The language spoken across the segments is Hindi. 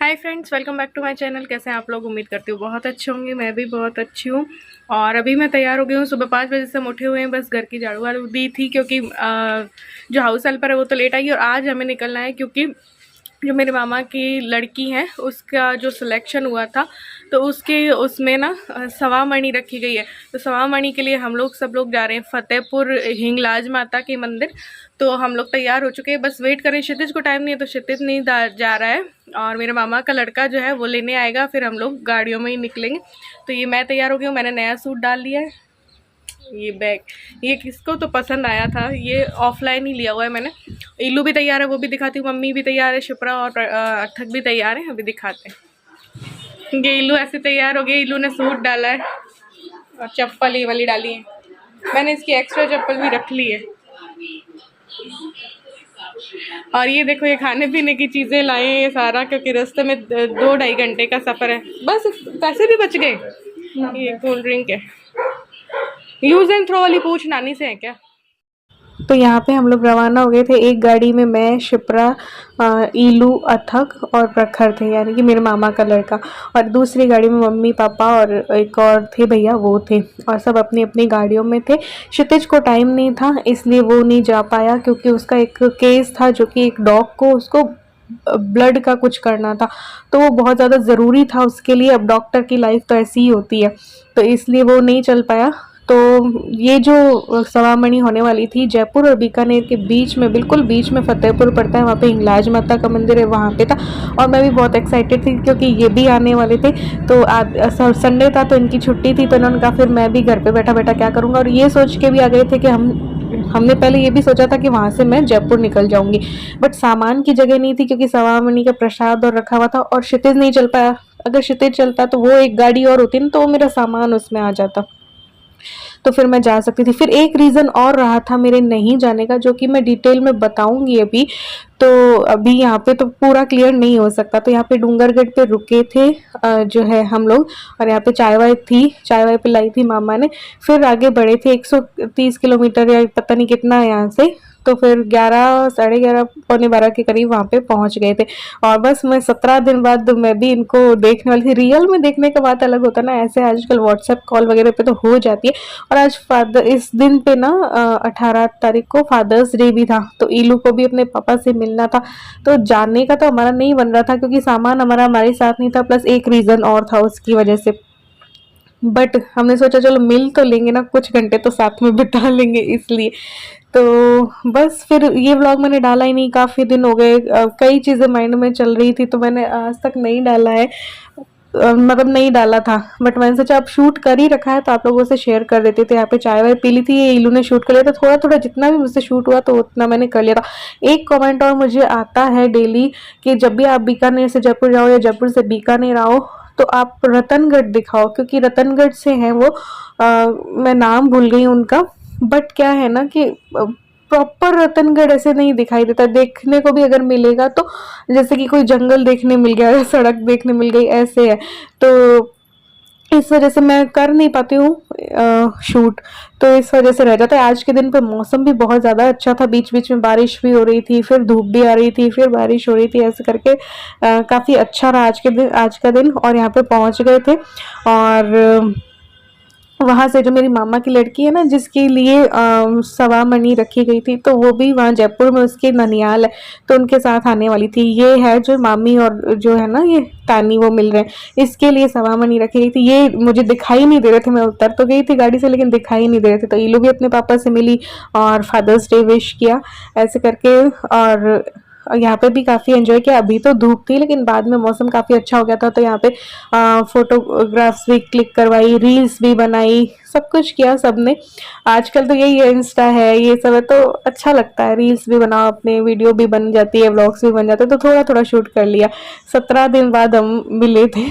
Hi friends, welcome back to my channel. कैसे हैं आप लोग? उम्मीद करती हूँ बहुत अच्छे होंगे। मैं भी बहुत अच्छी हूँ। और अभी मैं तैयार हो गई हूँ। सुबह 5 बजे से हम उठे हुए हैं। बस घर की झाड़ू वाड़ू दी थी क्योंकि जो हाउस हेल्पर है वो तो लेट आई और आज हमें निकलना है क्योंकि जो मेरे मामा की लड़की है उसका जो सिलेक्शन हुआ था तो उसके उसमें ना सवा मणि रखी गई है। तो सवा मणि के लिए हम लोग सब लोग जा रहे हैं फतेहपुर हिंगलाज माता के मंदिर। तो हम लोग तैयार हो चुके हैं, बस वेट करें। क्षितिज को टाइम नहीं है तो क्षितिज नहीं जा रहा है और मेरे मामा का लड़का जो है वो लेने आएगा, फिर हम लोग गाड़ियों में ही निकलेंगे। तो ये मैं तैयार हो गई हूँ, मैंने नया सूट डाल लिया है। ये बैग ये किसको तो पसंद आया था, ये ऑफलाइन ही लिया हुआ है मैंने। इल्लू भी तैयार है, वो भी दिखाती हूँ। मम्मी भी तैयार है, शिप्रा और अर्थक भी तैयार है, अभी दिखाते हैं। ये इल्लू ऐसे तैयार हो गया। इल्लू ने सूट डाला है और चप्पल ये वाली डाली है। मैंने इसकी एक्स्ट्रा चप्पल भी रख ली है। और ये देखो, ये खाने पीने की चीज़ें लाए हैं ये सारा, क्योंकि रास्ते में 2-2.5 घंटे का सफ़र है। बस पैसे भी बच गए। ये कोल्ड ड्रिंक है। यूज एंड थ्रो वाली पूछ नानी से है क्या? तो यहाँ पे हम लोग रवाना हो गए थे। एक गाड़ी में मैं, शिप्रा, ईलू, अथक और प्रखर थे, यानी कि मेरे मामा का लड़का। और दूसरी गाड़ी में मम्मी पापा और एक और थे भैया, वो थे। और सब अपनी अपनी गाड़ियों में थे। क्षितिज को टाइम नहीं था इसलिए वो नहीं जा पाया क्योंकि उसका एक केस था जो कि एक डॉग को उसको ब्लड का कुछ करना था, तो वो बहुत ज़्यादा ज़रूरी था उसके लिए। अब डॉक्टर की लाइफ तो ऐसी ही होती है, तो इसलिए वो नहीं चल पाया। तो ये जो सवा मणि होने वाली थी जयपुर और बीकानेर के बीच में, बिल्कुल बीच में फतेहपुर पड़ता है, वहाँ पे हिंगलाज माता का मंदिर है, वहाँ पे था। और मैं भी बहुत एक्साइटेड थी क्योंकि ये भी आने वाले थे। तो संडे था तो इनकी छुट्टी थी, तो इन्होंने कहा फिर मैं भी घर पे बैठा बैठा क्या करूँगा। और ये सोच के भी आ गए थे कि हमने पहले ये भी सोचा था कि वहाँ से मैं जयपुर निकल जाऊँगी, बट सामान की जगह नहीं थी क्योंकि सवा मणि का प्रसाद और रखा हुआ था और क्षितिज नहीं चल पाया। अगर क्षितिज चलता तो वो एक गाड़ी और होती ना, तो मेरा सामान उसमें आ जाता, तो फिर मैं जा सकती थी। फिर एक रीज़न और रहा था मेरे नहीं जाने का, जो कि मैं डिटेल में बताऊंगी अभी। तो अभी यहाँ पे तो पूरा क्लियर नहीं हो सकता। तो यहाँ पे डूंगरगढ़ पे रुके थे जो है हम लोग, और यहाँ पे चाय वाय थी, चाय वाय पिलाई थी मामा ने। फिर आगे बढ़े थे 130 किलोमीटर या पता नहीं कितना है यहाँ से। तो फिर 11, साढ़े 11, पौने 12 के करीब वहाँ पे पहुँच गए थे। और बस मैं 17 दिन बाद मैं भी इनको देखने वाली थी। रियल में देखने का बात अलग होता ना, ऐसे आजकल व्हाट्सएप कॉल वगैरह पे तो हो जाती है। और आज इस दिन पे ना 18 तारीख को फादर्स डे भी था, तो ईलू को भी अपने पापा से मिलना था। तो जाने का तो हमारा नहीं बन रहा था क्योंकि सामान हमारा हमारे साथ नहीं था, प्लस एक रीज़न और था उसकी वजह से। बट हमने सोचा चलो मिल तो लेंगे ना, कुछ घंटे तो साथ में बिता लेंगे इसलिए। तो बस फिर ये व्लॉग मैंने डाला ही नहीं, काफ़ी दिन हो गए। कई चीज़ें माइंड में चल रही थी तो मैंने आज तक नहीं डाला है। मतलब नहीं डाला था, बट मैंने सोचा अब शूट कर ही रखा है तो आप लोगों से शेयर कर देते थे। यहाँ पे चाय वाय पी ली थी, ये इलू ने शूट कर लिया था। थोड़ा थोड़ा जितना भी मुझसे शूट हुआ तो उतना मैंने कर लिया था। एक कमेंट और मुझे आता है डेली कि जब भी आप बीकानेर से जयपुर जाओ या जयपुर से बीकानेर आओ तो आप रतनगढ़ दिखाओ, क्योंकि रतनगढ़ से हैं वो। मैं नाम भूल गई उनका, बट क्या है ना कि प्रॉपर रतनगढ़ ऐसे नहीं दिखाई देता। देखने को भी अगर मिलेगा तो जैसे कि कोई जंगल देखने मिल गया या सड़क देखने मिल गई, ऐसे है। तो इस वजह से मैं कर नहीं पाती हूँ शूट, तो इस वजह से रह जाता है। आज के दिन पे मौसम भी बहुत ज़्यादा अच्छा था, बीच बीच में बारिश भी हो रही थी, फिर धूप भी आ रही थी, फिर बारिश हो रही थी, ऐसे करके काफ़ी अच्छा रहा आज का दिन। और यहाँ पे पहुँच गए थे और वहाँ से जो मेरी मामा की लड़की है ना, जिसके लिए सवा मणि रखी गई थी, तो वो भी वहाँ जयपुर में उसके ननियाल है, तो उनके साथ आने वाली थी। ये है जो मामी और जो है ना ये तानी, वो मिल रहे हैं। इसके लिए सवा मणि रखी गई थी। ये मुझे दिखाई नहीं दे रहे थे, मैं उतर तो गई थी गाड़ी से लेकिन दिखाई नहीं दे रहे थे। तो ईलू भी अपने पापा से मिली और फादर्स डे विश किया, ऐसे करके। और यहाँ पे भी काफ़ी एंजॉय किया। अभी तो धूप थी लेकिन बाद में मौसम काफ़ी अच्छा हो गया था, तो यहाँ पे फोटोग्राफ्स भी क्लिक करवाई, रील्स भी बनाई, सब कुछ किया सबने। आजकल तो यही है, इंस्टा है, ये सब है, तो अच्छा लगता है। रील्स भी बनाओ अपने, वीडियो भी बन जाती है, व्लॉग्स भी बन जाते हैं, तो थोड़ा थोड़ा शूट कर लिया। 17 दिन बाद हम मिले थे।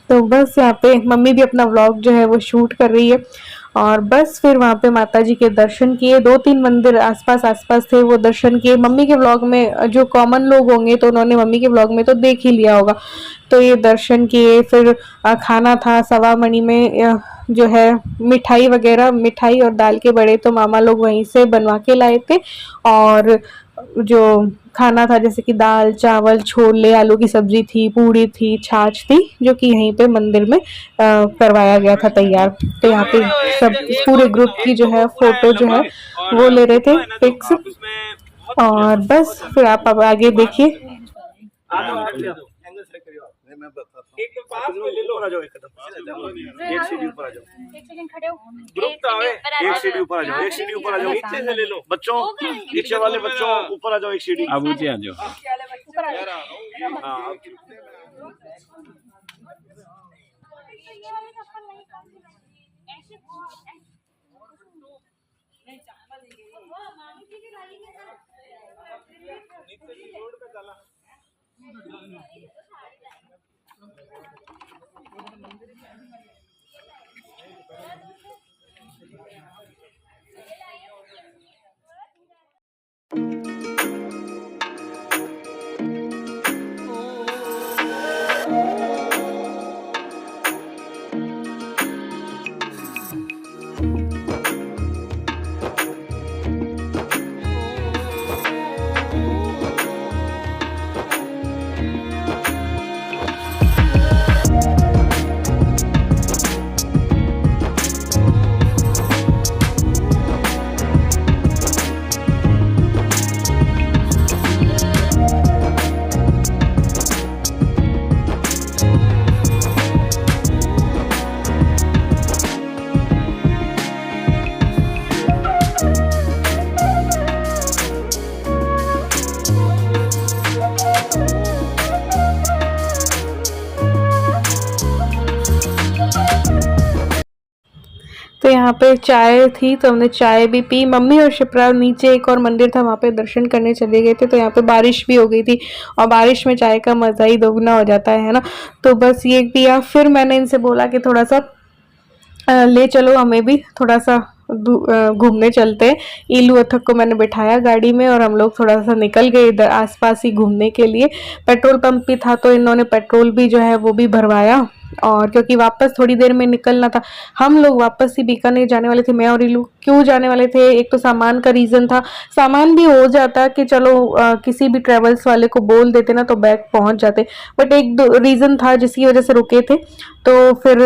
तो बस यहाँ पे मम्मी भी अपना व्लॉग जो है वो शूट कर रही है। और बस फिर वहाँ पे माता जी के दर्शन किए, 2-3 मंदिर आसपास थे वो दर्शन किए। मम्मी के व्लॉग में जो कॉमन लोग होंगे तो उन्होंने मम्मी के व्लॉग में तो देख ही लिया होगा। तो ये दर्शन किए, फिर खाना था सवा मणि में, जो है मिठाई वगैरह, मिठाई और दाल के बड़े तो मामा लोग वहीं से बनवा के लाए थे। और जो खाना था जैसे कि दाल चावल छोले आलू की सब्जी थी, पूड़ी थी, छाछ थी, जो कि यहीं पे मंदिर में करवाया गया था तैयार। तो यहाँ पे सब पूरे ग्रुप की जो है फोटो जो है वो ले रहे थे पिक्स। और बस फिर आप अब आगे देखिए। एक पास में ले लो, आ जाओ, एक कदम एक सीढ़ी ऊपर आ जाओ, एक सेकंड खड़े हो, ग्रुप तो आवे, एक सीढ़ी ऊपर आ जाओ, एक सीढ़ी ऊपर आ जाओ, नीचे से ले लो बच्चों, नीचे वाले बच्चों ऊपर आ जाओ, एक सीढ़ी अब नीचे आ जाओ। हाँ तो यहाँ पे चाय थी तो हमने चाय भी पी। मम्मी और शिप्रा नीचे एक और मंदिर था वहाँ पे दर्शन करने चले गए थे। तो यहाँ पे बारिश भी हो गई थी और बारिश में चाय का मज़ा ही दोगुना हो जाता है ना। तो बस ये पिया, फिर मैंने इनसे बोला कि थोड़ा सा ले चलो, हमें भी थोड़ा सा घूमने चलते हैं। इलू अथक को मैंने बिठाया गाड़ी में और हम लोग थोड़ा सा निकल गए इधर आसपास ही घूमने के लिए। पेट्रोल पंप भी था तो इन्होंने पेट्रोल भी जो है वो भी भरवाया। और क्योंकि वापस थोड़ी देर में निकलना था, हम लोग वापस ही बीकानेर जाने वाले थे। मैं और इलू क्यों जाने वाले थे, एक तो सामान का रीज़न था, सामान भी हो जाता कि चलो किसी भी ट्रेवल्स वाले को बोल देते ना तो बैग पहुंच जाते, बट एक दो रीज़न था जिसकी वजह से रुके थे। तो फिर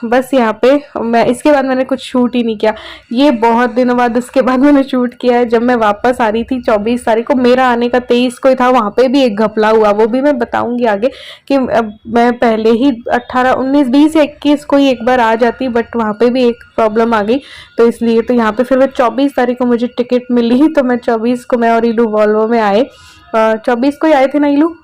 बस यहाँ पे मैं इसके बाद मैंने कुछ शूट ही नहीं किया। ये बहुत दिनों बाद उसके बाद मैंने शूट किया है। जब मैं वापस आ रही थी 24 तारीख को, मेरा आने का 23 को ही था, वहाँ पे भी एक घपला हुआ, वो भी मैं बताऊंगी आगे कि मैं पहले ही 18, 19, 20 या 21 को ही एक बार आ जाती, बट वहाँ पे भी एक प्रॉब्लम आ गई। तो इसलिए तो यहाँ पे फिर मैं 24 तारीख को मुझे टिकट मिली, तो मैं 24 को मैं और इलू वॉल्वो में आए। 24 को ही आए थे ना इलू?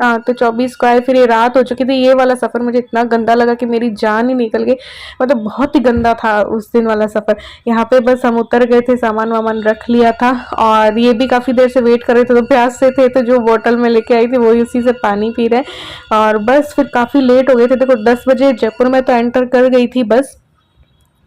हाँ, तो 24 को आए। फिर ये रात हो चुकी थी। ये वाला सफ़र मुझे इतना गंदा लगा कि मेरी जान ही निकल गई, मतलब बहुत ही गंदा था उस दिन वाला सफ़र। यहाँ पे बस हम उतर गए थे, सामान वामान रख लिया था और ये भी काफ़ी देर से वेट कर रहे थे, तो प्यास से थे, तो जो बोतल में लेके आई थी वही उसी से पानी पी रहे। और बस फिर काफ़ी लेट हो गए थे। देखो 10 बजे जयपुर में तो एंटर कर गई थी बस,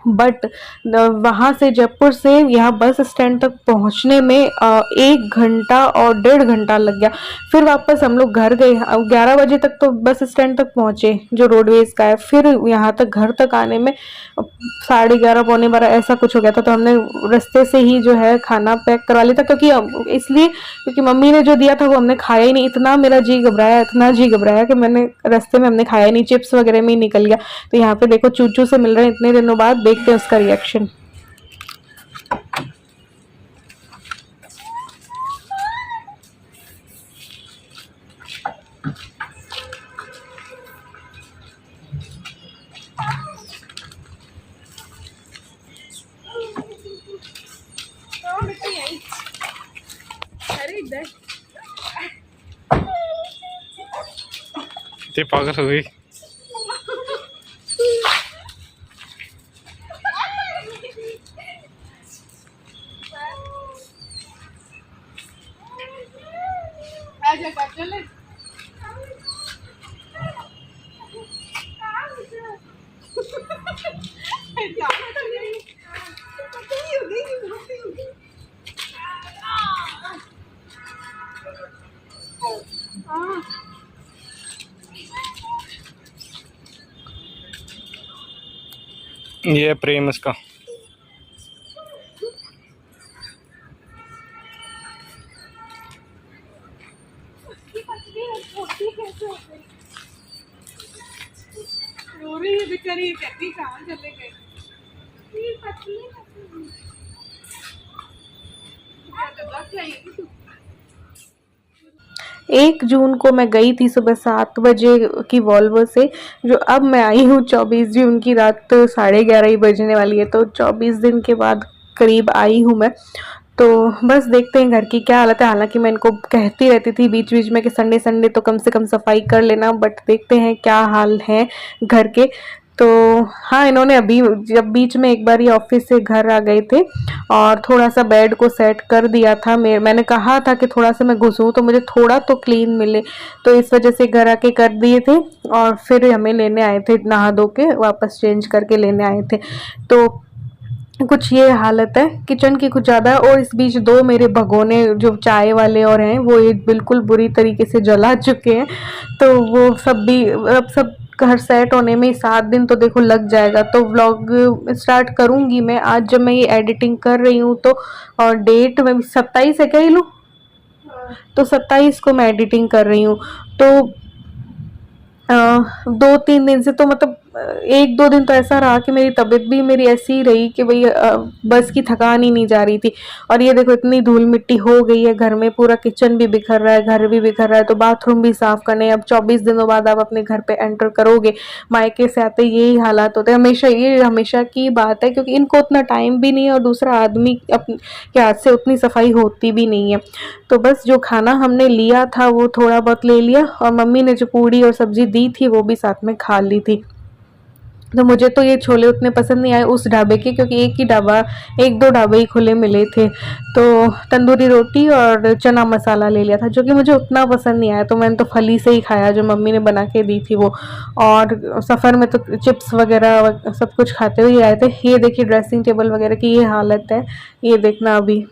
बट वहाँ से जयपुर से यहाँ बस स्टैंड तक पहुँचने में 1 घंटा और 1.5 घंटा लग गया। फिर वापस हम लोग घर गए। 11 बजे तक तो बस स्टैंड तक पहुँचे जो रोडवेज का है। फिर यहाँ तक घर तक आने में 11:30 पौने 12 ऐसा कुछ हो गया था। तो हमने रास्ते से ही जो है खाना पैक करवा लिया था, क्योंकि मम्मी ने जो दिया था वो हमने खाया ही नहीं। इतना मेरा जी घबराया, इतना जी घबराया कि मैंने रास्ते में हमने खाया नहीं, चिप्स वगैरह में ही निकल गया। तो यहाँ पे देखो चूचू से मिल रहे हैं इतने दिनों बाद, देखते हैं उसका रिएक्शन। ये पागल हो गई। ये है प्रेम इसका। बेचारी कहती कहाँ चले गए। 1 जून को मैं गई थी सुबह 7 बजे की वॉल्वो से, जो अब मैं आई हूँ 24 जून की रात 11:30 ही बजने वाली है, तो 24 दिन के बाद करीब आई हूँ मैं। तो बस देखते हैं घर की क्या हालत है। हालांकि मैं इनको कहती रहती थी बीच बीच में कि संडे संडे तो कम से कम सफाई कर लेना, बट देखते हैं क्या हाल है घर के। तो हाँ, इन्होंने अभी जब बीच में एक बार ये ऑफिस से घर आ गए थे और थोड़ा सा बेड को सेट कर दिया था। मैंने कहा था कि थोड़ा सा मैं घुसूँ तो मुझे थोड़ा तो क्लीन मिले, तो इस वजह से घर आके कर दिए थे और फिर हमें लेने आए थे, नहा धो के वापस चेंज करके लेने आए थे। तो कुछ ये हालत है किचन की कुछ ज़्यादा। और इस बीच 2 मेरे भगोने जो चाय वाले और हैं वो ये बिल्कुल बुरी तरीके से जला चुके हैं, तो वो सब भी अब सब घर सेट होने में 7 दिन तो देखो लग जाएगा। तो व्लॉग स्टार्ट करूँगी मैं आज, जब मैं ये एडिटिंग कर रही हूँ तो। और डेट में 27 है क्या, ही लूँ तो 27 को मैं एडिटिंग कर रही हूँ। तो 2-3 दिन से तो मतलब 1-2 दिन तो ऐसा रहा कि मेरी तबीयत भी मेरी ऐसी ही रही कि भाई बस की थकान ही नहीं जा रही थी। और ये देखो इतनी धूल मिट्टी हो गई है घर में, पूरा किचन भी बिखर रहा है, घर भी बिखर रहा है, तो बाथरूम भी साफ करने। अब 24 दिनों बाद आप अपने घर पे एंटर करोगे, मायके से आते यही हालात होते हैं हमेशा। ये हमेशा की बात है क्योंकि इनको उतना टाइम भी नहीं है और दूसरा आदमी के हाथ से उतनी सफाई होती भी नहीं है। तो बस जो खाना हमने लिया था वो थोड़ा बहुत ले लिया और मम्मी ने जो पूड़ी और सब्जी दी थी वो भी साथ में खा ली थी। तो मुझे तो ये छोले उतने पसंद नहीं आए उस ढाबे के, क्योंकि 1-2 ढाबे ही खुले मिले थे। तो तंदूरी रोटी और चना मसाला ले लिया था जो कि मुझे उतना पसंद नहीं आया, तो मैंने तो फली से ही खाया जो मम्मी ने बना के दी थी वो। और सफ़र में तो चिप्स वगैरह सब कुछ खाते हुए आए थे। ये देखिए ड्रेसिंग टेबल वगैरह की ये हालत है, ये देखना अभी।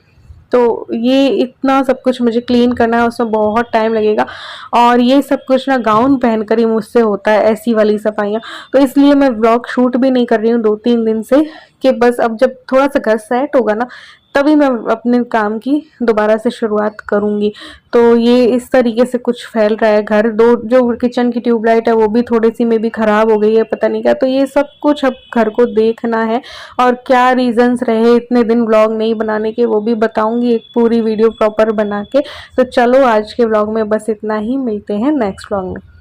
तो ये इतना सब कुछ मुझे क्लीन करना है, उसमें बहुत टाइम लगेगा। और ये सब कुछ ना गाउन पहनकर ही मुझसे होता है, ऐसी वाली सफाइयाँ। तो इसलिए मैं व्लॉग शूट भी नहीं कर रही हूँ 2-3 दिन से, कि बस अब जब थोड़ा सा घर सेट होगा ना तभी मैं अपने काम की दोबारा से शुरुआत करूँगी। तो ये इस तरीके से कुछ फैल रहा है घर। जो किचन की ट्यूबलाइट है वो भी थोड़ी सी में भी ख़राब हो गई है, पता नहीं क्या। तो ये सब कुछ अब घर को देखना है और क्या रीजंस रहे इतने दिन व्लॉग नहीं बनाने के वो भी बताऊंगी एक पूरी वीडियो प्रॉपर बना के। तो चलो आज के व्लॉग में बस इतना ही, मिलते हैं नेक्स्ट व्लॉग में।